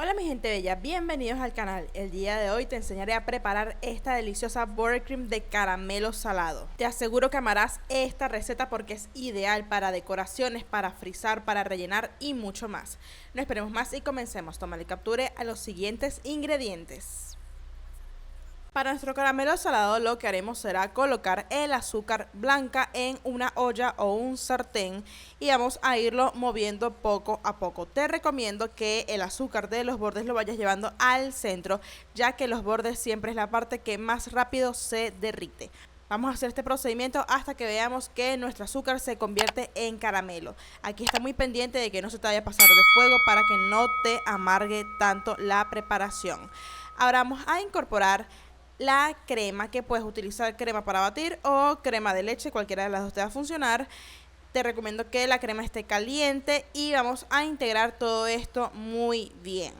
Hola mi gente bella, bienvenidos al canal. El día de hoy te enseñaré a preparar esta deliciosa buttercream de caramelo salado. Te aseguro que amarás esta receta porque es ideal para decoraciones, para frizar, para rellenar y mucho más. No esperemos más y comencemos. Tómale captura a los siguientes ingredientes. Para nuestro caramelo salado lo que haremos será colocar el azúcar blanca en una olla o un sartén y vamos a irlo moviendo poco a poco. Te recomiendo que el azúcar de los bordes lo vayas llevando al centro, ya que los bordes siempre es la parte que más rápido se derrite. Vamos a hacer este procedimiento hasta que veamos que nuestro azúcar se convierte en caramelo. Aquí está muy pendiente de que no se te vaya a pasar de fuego para que no te amargue tanto la preparación. Ahora vamos a incorporar la crema, que puedes utilizar crema para batir o crema de leche, cualquiera de las dos te va a funcionar. Te recomiendo que la crema esté caliente y vamos a integrar todo esto muy bien.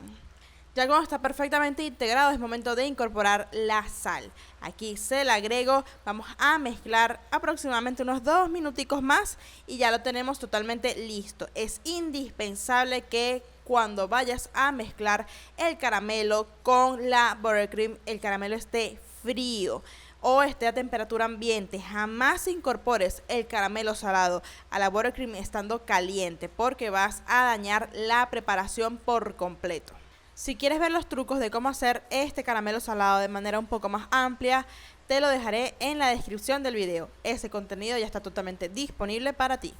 Ya cuando está perfectamente integrado es momento de incorporar la sal. Aquí se la agrego, vamos a mezclar aproximadamente unos 2 minuticos más y ya lo tenemos totalmente listo. Es indispensable que cuando vayas a mezclar el caramelo con la buttercream, el caramelo esté frío o esté a temperatura ambiente. Jamás incorpores el caramelo salado a la buttercream estando caliente porque vas a dañar la preparación por completo. Si quieres ver los trucos de cómo hacer este caramelo salado de manera un poco más amplia, te lo dejaré en la descripción del video. Ese contenido ya está totalmente disponible para ti.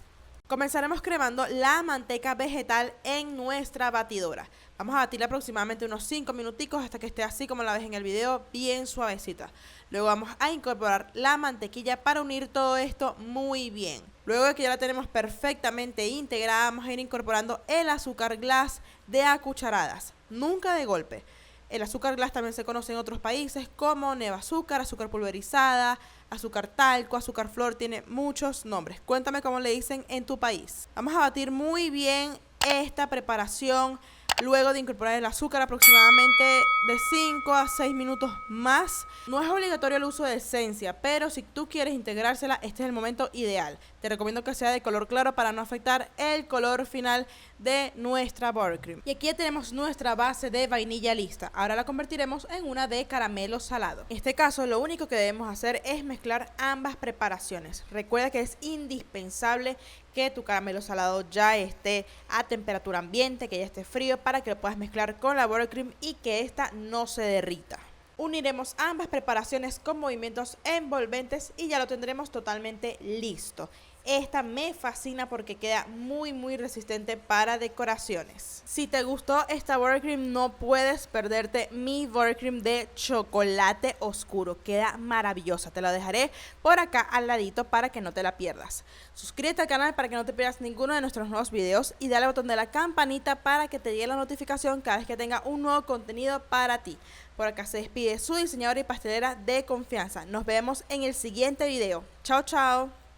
Comenzaremos cremando la manteca vegetal en nuestra batidora. Vamos a batirla aproximadamente unos 5 minuticos hasta que esté así como la ves en el video, bien suavecita. Luego vamos a incorporar la mantequilla para unir todo esto muy bien. Luego de que ya la tenemos perfectamente integrada, vamos a ir incorporando el azúcar glass de a cucharadas, nunca de golpe. El azúcar glass también se conoce en otros países como nevazúcar, azúcar pulverizada, azúcar talco, azúcar flor, tiene muchos nombres. Cuéntame cómo le dicen en tu país. Vamos a batir muy bien esta preparación. Luego de incorporar el azúcar aproximadamente de 5 a 6 minutos más. No es obligatorio el uso de esencia, pero si tú quieres integrársela, este es el momento ideal. Te recomiendo que sea de color claro para no afectar el color final de nuestra buttercream. Y aquí ya tenemos nuestra base de vainilla lista. Ahora la convertiremos en una de caramelo salado. En este caso lo único que debemos hacer es mezclar ambas preparaciones. Recuerda que es indispensable que tu caramelo salado ya esté a temperatura ambiente, que ya esté frío para que lo puedas mezclar con la buttercream y que esta no se derrita. Uniremos ambas preparaciones con movimientos envolventes y ya lo tendremos totalmente listo. Esta me fascina porque queda muy resistente para decoraciones. Si te gustó esta buttercream, no puedes perderte mi buttercream de chocolate oscuro. Queda maravillosa. Te la dejaré por acá al ladito para que no te la pierdas. Suscríbete al canal para que no te pierdas ninguno de nuestros nuevos videos y dale al botón de la campanita para que te llegue la notificación cada vez que tenga un nuevo contenido para ti. Por acá se despide su diseñadora y pastelera de confianza. Nos vemos en el siguiente video. Chao, chao.